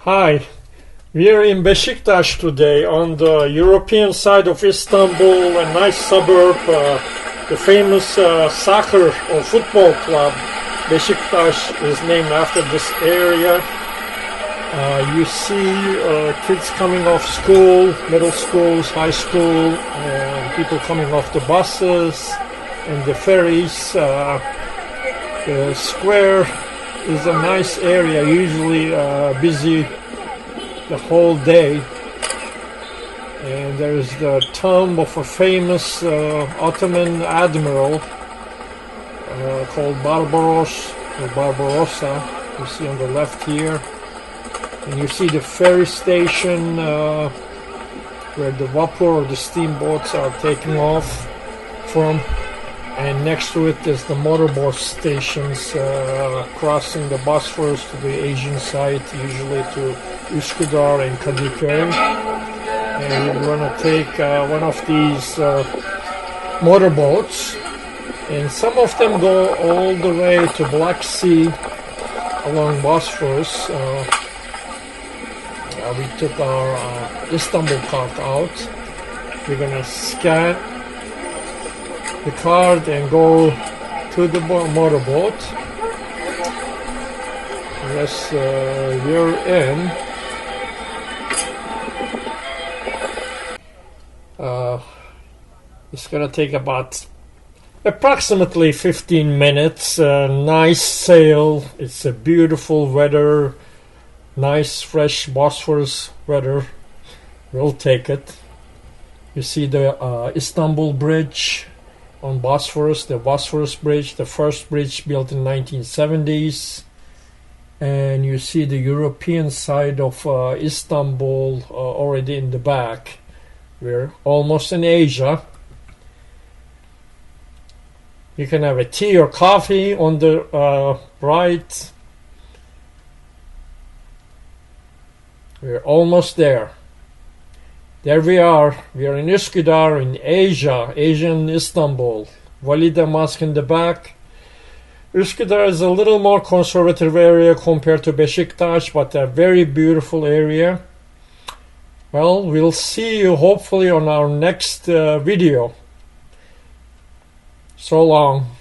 Hi, we are in Beşiktaş today on the European side of Istanbul, a nice suburb, the famous soccer or football club. Beşiktaş is named after this area. You see kids coming off school, middle schools, high school, and people coming off the buses and the ferries. The square is a nice area, usually busy the whole day. And there is the tomb of a famous Ottoman admiral called Barbaros or Barbarossa. You see on the left here. And you see the ferry station where the vapor or the steamboats are taking off from. And next to it is the motorboat stations crossing the Bosphorus to the Asian side, usually to Üsküdar and Kadıköy. And we're going to take one of these motorboats, and some of them go all the way to Black Sea along Bosphorus. We took our Istanbul card out. We're going to scan the card and go to the motorboat. Yes, we're in. It's gonna take about approximately 15 minutes. Nice sail. It's a beautiful weather. Nice fresh Bosphorus weather. We'll take it. You see the Istanbul Bridge on Bosphorus, the Bosphorus Bridge, the first bridge built in 1970s. And you see the European side of Istanbul already in the back. We're almost in Asia. You can have a tea or coffee on the right. We're almost there. There we are. We are in Üsküdar in Asia, Asian Istanbul. Valide Mosque in the back. Üsküdar is a little more conservative area compared to Beşiktaş, but a very beautiful area. Well, we'll see you hopefully on our next video. So long.